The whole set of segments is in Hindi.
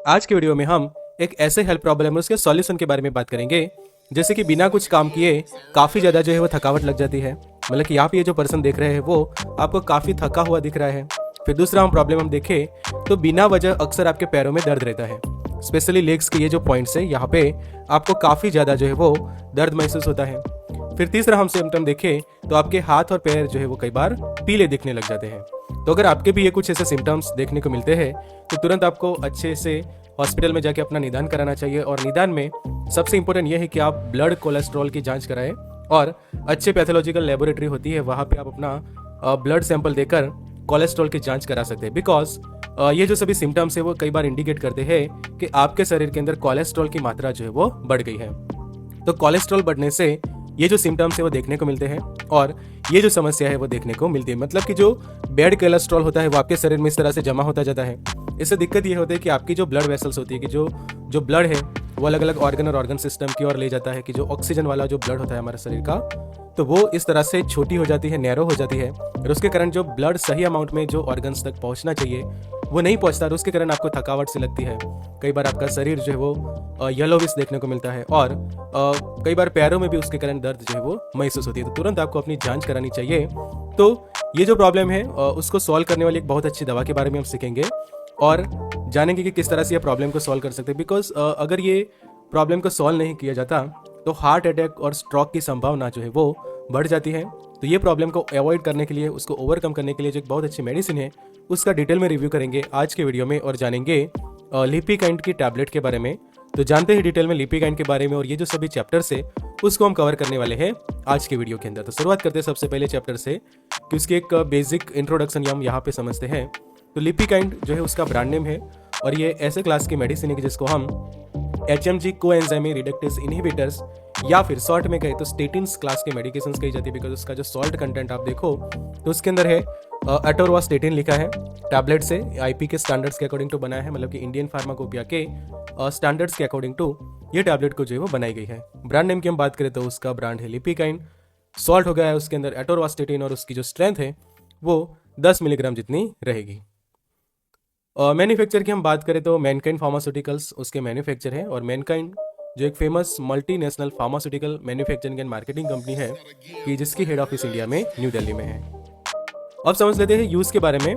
आज के वीडियो में हम एक ऐसे हेल्थ प्रॉब्लम है उसके सॉल्यूशन के बारे में बात करेंगे। जैसे कि बिना कुछ काम किए काफ़ी ज़्यादा जो है वो थकावट लग जाती है। मतलब कि आप ये जो पर्सन देख रहे हैं वो आपको काफ़ी थका हुआ दिख रहा है। फिर दूसरा हम प्रॉब्लम हम देखें तो बिना वजह अक्सर आपके पैरों में दर्द रहता है, स्पेशली लेग्स के ये जो पॉइंट्स है यहाँ पे आपको काफ़ी ज़्यादा जो है वो दर्द महसूस होता है। फिर तीसरा हम सिम्टम देखें तो आपके हाथ और पैर जो है वो कई बार पीले दिखने लग जाते हैं। तो अगर आपके भी ये कुछ ऐसे सिम्टम्स देखने को मिलते हैं तो तुरंत आपको अच्छे से हॉस्पिटल में जाके अपना निदान कराना चाहिए। और निदान में सबसे इंपॉर्टेंट ये है कि आप ब्लड कोलेस्ट्रॉल की जांच कराएं और अच्छे पैथोलॉजिकल लेबोरेटरी होती है वहाँ पे आप अपना ब्लड सैंपल देकर कोलेस्ट्रॉल की जांच करा सकते हैं। बिकॉज ये जो सभी सिम्टम्स है वो कई बार इंडिकेट करते हैं कि आपके शरीर के अंदर कोलेस्ट्रॉल की मात्रा जो है वो बढ़ गई है। तो कोलेस्ट्रॉल बढ़ने से ये जो सिम्टम्स है वो देखने को मिलते हैं और ये जो समस्या है वो देखने को मिलती है। मतलब कि जो बैड कोलेस्ट्रॉल होता है वो आपके शरीर में इस तरह से जमा होता जाता है। इससे दिक्कत ये होती है कि आपकी जो ब्लड वेसल्स होती है कि जो ब्लड है वो अलग अलग ऑर्गन और ऑर्गन सिस्टम की ओर ले जाता है कि जो ऑक्सीजन वाला जो ब्लड होता है हमारे शरीर का, तो वो इस तरह से छोटी हो जाती है, नैरो हो जाती है और उसके कारण जो ब्लड सही अमाउंट में जो ऑर्गन्स तक पहुंचना चाहिए वो नहीं पहुंचता और उसके कारण आपको थकावट सी लगती है। कई बार आपका शरीर जो है वो येलोविश देखने को मिलता है और कई बार पैरों में भी उसके कारण दर्द जो है वो महसूस होती है। तो तुरंत आपको अपनी जांच करानी चाहिए। तो ये जो प्रॉब्लम है उसको सॉल्व करने वाली एक बहुत अच्छी दवा के बारे में हम सीखेंगे और जानेंगे कि किस तरह से ये प्रॉब्लम को सॉल्व कर सकते हैं। बिकॉज अगर ये प्रॉब्लम को सॉल्व नहीं किया जाता तो हार्ट अटैक और स्ट्रोक की संभावना जो है वो बढ़ जाती है। तो ये प्रॉब्लम को अवॉइड करने के लिए, उसको ओवरकम करने के लिए जो एक बहुत अच्छी मेडिसिन है उसका डिटेल में रिव्यू करेंगे आज के वीडियो में और जानेंगे लिपिकाइंड की टैबलेट के बारे में। तो जानते हैं डिटेल में लिपिकाइंड के बारे में और ये जो सभी चैप्टर्स है उसको हम कवर करने वाले हैं आज के वीडियो के अंदर। तो शुरुआत करते हैं सबसे पहले चैप्टर से कि उसकी एक बेसिक इंट्रोडक्शन हम यहाँ पे समझते हैं। तो लिपिकाइंड जो है उसका ब्रांड नेम है और ये ऐसे क्लास की मेडिसिन है कि जिसको हम HMG कोएंजाइम रिडक्टेज इनहिबिटर्स या फिर शॉर्ट में कहे तो स्टेटिन्स क्लास के मेडिकेशंस कही जाती है। बिकॉज उसका जो सॉल्ट कंटेंट आप देखो तो उसके अंदर है एटोरवास्टेटिन लिखा है। टैबलेट से IP के स्टैंडर्ड्स के अकॉर्डिंग टू बनाया है, मतलब कि इंडियन फार्माकोपिया के स्टैंडर्ड्स के अकॉर्डिंग टू ये टैबलेट को जो है वो बनाई गई है। ब्रांड नेम की हम बात करें तो उसका ब्रांड है लिपिकाइंड। सॉल्ट हो गया है उसके अंदर एटोरवास्टेटिन और उसकी जो स्ट्रेंथ है वो 10 मिलीग्राम जितनी रहेगी। मैन्युफैक्चर की हम बात करें तो मैनकाइंड फार्मास्यूटिकल्स उसके मैन्युफैक्चर है और मैनकाइंड जो एक famous multinational pharmaceutical manufacturing and marketing company है कि जिसकी हेड ऑफिस इंडिया में न्यू दिल्ली में है। अब समझ लेते हैं यूज़ के बारे में।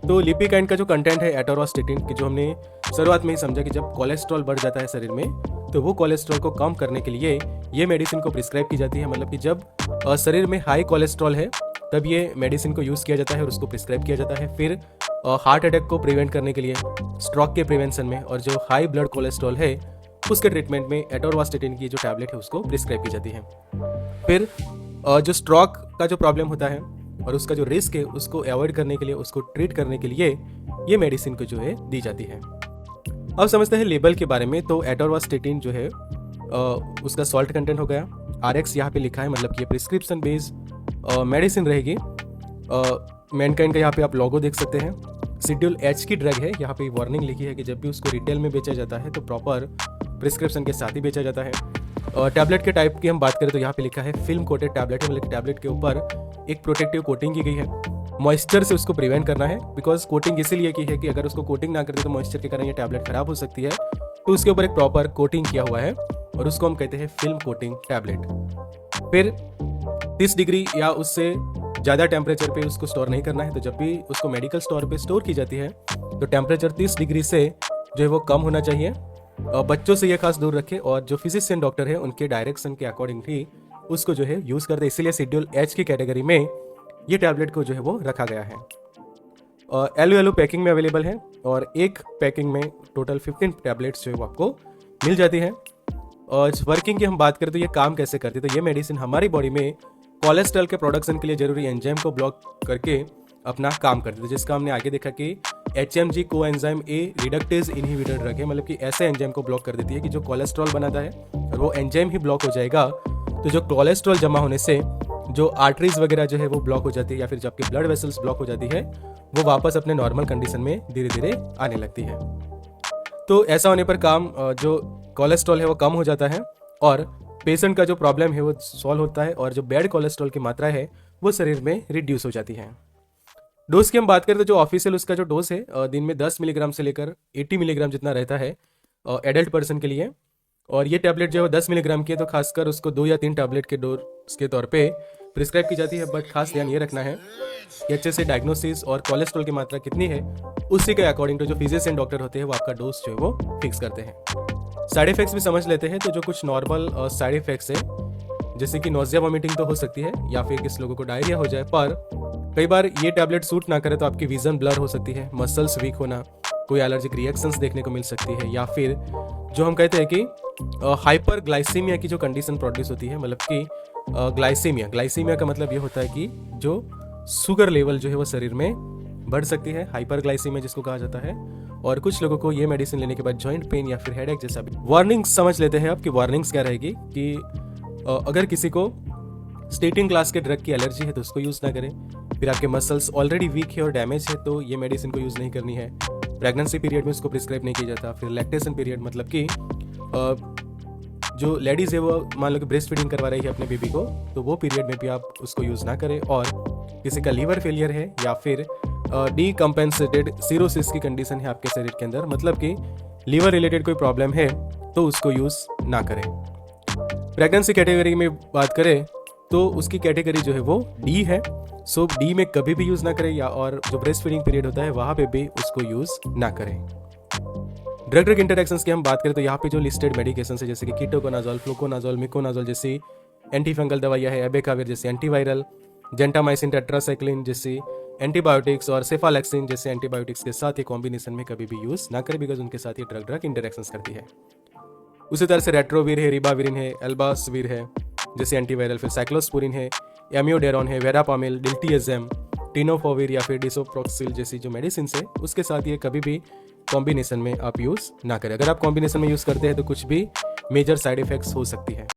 तो लिपिकाइंड का जो कंटेंट है एटोरवास्टेटिन की, जो हमने शुरुआत में ही समझा कि जब कोलेस्ट्रॉल बढ़ जाता है शरीर में तो वो कोलेस्ट्रॉल को कम करने के लिए ये मेडिसिन को प्रिस्क्राइब की जाती है। मतलब कि जब शरीर में हाई कोलेस्ट्रॉल है तब ये मेडिसिन को यूज़ किया जाता है और उसको प्रिस्क्राइब किया जाता है। फिर हार्ट अटैक को प्रिवेंट करने के लिए, स्ट्रोक के प्रिवेंशन में और जो हाई ब्लड कोलेस्ट्रॉल है उसके ट्रीटमेंट में एटोरवास्टेटिन की जो टैबलेट है उसको प्रिस्क्राइब की जाती है। फिर जो स्ट्रोक का जो प्रॉब्लम होता है और उसका जो रिस्क है उसको अवॉइड करने के लिए, उसको ट्रीट करने के लिए ये मेडिसिन को जो है दी जाती है। अब समझते हैं लेबल के बारे में। तो एटोरवास्टेटिन जो है उसका सॉल्ट कंटेंट हो गया, RX यहाँ पे लिखा है, मतलब कि ये प्रिस्क्रिप्शन बेस्ड मेडिसिन रहेगी। मैनकाइंड का यहाँ पे आप लोगो देख सकते हैं। शेड्यूल H की ड्रग है, यहाँ पे वार्निंग लिखी है कि जब भी उसको रिटेल में बेचा जाता है तो प्रॉपर प्रिस्क्रिप्शन के साथ ही बेचा जाता है। टैबलेट के टाइप की हम बात करें तो यहाँ पे लिखा है फिल्म कोटेड टैबलेट है, मतलब कि टैबलेट के ऊपर एक प्रोटेक्टिव कोटिंग की गई है। मॉइस्चर से उसको प्रिवेंट करना है, बिकॉज कोटिंग इसीलिए की है कि अगर उसको कोटिंग ना करते तो मॉइस्चर के कारण ये टैबलेट खराब हो सकती है। तो उसके ऊपर एक प्रॉपर कोटिंग किया हुआ है और उसको हम कहते हैं फिल्म कोटिंग टैबलेट। फिर 30 डिग्री या उससे ज़्यादा टेम्परेचर पे उसको स्टोर नहीं करना है। तो जब भी उसको मेडिकल स्टोर पे स्टोर की जाती है तो टेम्परेचर 30 डिग्री से जो है वो कम होना चाहिए। बच्चों से ये खास दूर रखें और जो फिजिशियन डॉक्टर है उनके डायरेक्शन के अकॉर्डिंग ही उसको जो है यूज़ करते हैं। इसीलिए शेड्यूल H की कैटेगरी में ये टैबलेट को जो है वो रखा गया है। येलो पैकिंग में अवेलेबल है और एक पैकिंग में टोटल 15 टैबलेट्स जो है वो आपको मिल जाती है। और वर्किंग की हम बात करें तो ये काम कैसे करती है, तो ये मेडिसिन हमारी बॉडी में कोलेस्ट्रॉल के प्रोडक्शन के लिए जरूरी एंजाइम को ब्लॉक करके अपना काम करती है, जिसका हमने आगे देखा कि HMG coenzyme reductase inhibitor drug है। मतलब कि ऐसे एंजाइम को ब्लॉक कर देती है कि जो कोलेस्ट्रॉल बनाता है और वो एंजाइम ही ब्लॉक हो जाएगा तो जो कोलेस्ट्रॉल जमा होने से जो आर्टरीज वगैरह जो है वो ब्लॉक हो जाती है या फिर जो आपकी ब्लड वेसल्स ब्लॉक हो जाती है वो वापस अपने नॉर्मल कंडीशन में धीरे धीरे आने लगती है। तो ऐसा होने पर काम जो कोलेस्ट्रॉल है वो कम हो जाता है और पेशेंट का जो प्रॉब्लम है वो सॉल्व होता है और जो बैड कोलेस्ट्रॉल की मात्रा है वो शरीर में रिड्यूस हो जाती है। डोज की हम बात करें तो जो ऑफिशियल उसका जो डोज है दिन में 10 मिलीग्राम से लेकर 80 मिलीग्राम जितना रहता है एडल्ट पर्सन के लिए। और ये टैबलेट जो है 10 मिलीग्राम की है, तो खासकर उसको 2 या 3 टैबलेट के डोज के तौर पे प्रिस्क्राइब की जाती है। बट खास ध्यान ये रखना है कि अच्छे से डायग्नोसिस और कोलेस्ट्रॉल की मात्रा कितनी है उसी के अकॉर्डिंग टू जो फिजिशियन डॉक्टर होते हैं वो आपका डोज जो है वो फिक्स करते हैं। साइड इफेक्ट्स भी समझ लेते हैं। तो जो कुछ नॉर्मल साइड इफेक्ट्स है जैसे कि नोजिया वॉमिटिंग तो हो सकती है या फिर किस लोगों को डायरिया हो जाए, पर कई बार ये टैबलेट सूट ना करे तो आपकी विजन ब्लर हो सकती है, मसल्स वीक होना, कोई एलर्जिक रिएक्शंस देखने को मिल सकती है, या फिर जो हम कहते हैं कि हाइपर ग्लाइसीमिया की जो कंडीशन प्रोड्यूस होती है। मतलब कि ग्लाइसीमिया का मतलब ये होता है कि जो शुगर लेवल जो है वो शरीर में बढ़ सकती है, हाइपर ग्लाइसीमिया जिसको कहा जाता है। और कुछ लोगों को ये मेडिसिन लेने के बाद जॉइंट पेन या फिर हेडेक जैसा भी। वार्निंग्स समझ लेते हैं आपकी वार्निंग्स क्या रहेगी कि अगर किसी को स्टेटिन क्लास के ड्रग की एलर्जी है तो उसको यूज़ ना करें। फिर आपके मसल्स ऑलरेडी वीक है और डैमेज है तो ये मेडिसिन को यूज़ नहीं करनी है। प्रेगनेंसी पीरियड में उसको प्रिस्क्राइब नहीं किया जाता। फिर लैक्टेशन पीरियड मतलब कि जो लेडीज़ है वो मान लो कि ब्रेस्ट फीडिंग करवा रही है अपने बेबी को, तो वो पीरियड में भी आप उसको यूज़ ना करें। और किसी का लीवर फेलियर है या फिर डीकम्पेंसेटेड सिरोसिस की कंडीशन है आपके शरीर के अंदर, मतलब कि लीवर रिलेटेड कोई प्रॉब्लम है, तो उसको यूज़ ना करें। प्रेगनेंसी कैटेगरी में बात करें तो उसकी कैटेगरी जो है वो डी है। सो डी में कभी भी यूज़ ना करें, या और जो ब्रेस्ट फीडिंग पीरियड होता है वहाँ पे भी उसको यूज़ ना करें। ड्रग ड्रग इंटरैक्शंस की हम बात करें तो यहाँ पे जो लिस्टेड मेडिकेशन है जैसे कि कीटोकोनाजोल, फ्लूकोनाजोल, मिकोनाजोल जैसी एंटी फंगल दवाइयाँ है, एबेकाविर जैसे एंटीवायरल, जेंटामाइसिन, टेट्रासाइक्लिन जैसी एंटीबायोटिक्स और सेफालेक्सिन जैसे एंटीबायोटिक्स के साथ ये कॉम्बिनेशन में कभी भी यूज़ ना करें, बिकॉज उनके साथ ये ड्रग ड्रग इंटरैक्शंस करती है। उसी तरह से रेट्रोवीर है, रिबाविरिन है, एल्बासवीर है जैसे एंटीवायरल, फिर साइक्लोस्पोरिन है, एम्योडेरॉन है, वेरापामिल, डिल्टीएजम, टिनोफोविर या फिर डिसोप्रोक्सिल जैसी जो मेडिसिन है उसके साथ ये कभी भी कॉम्बिनेशन में आप यूज़ ना करें। अगर आप कॉम्बिनेशन में यूज़ करते हैं तो कुछ भी मेजर साइड इफेक्ट्स हो सकती है।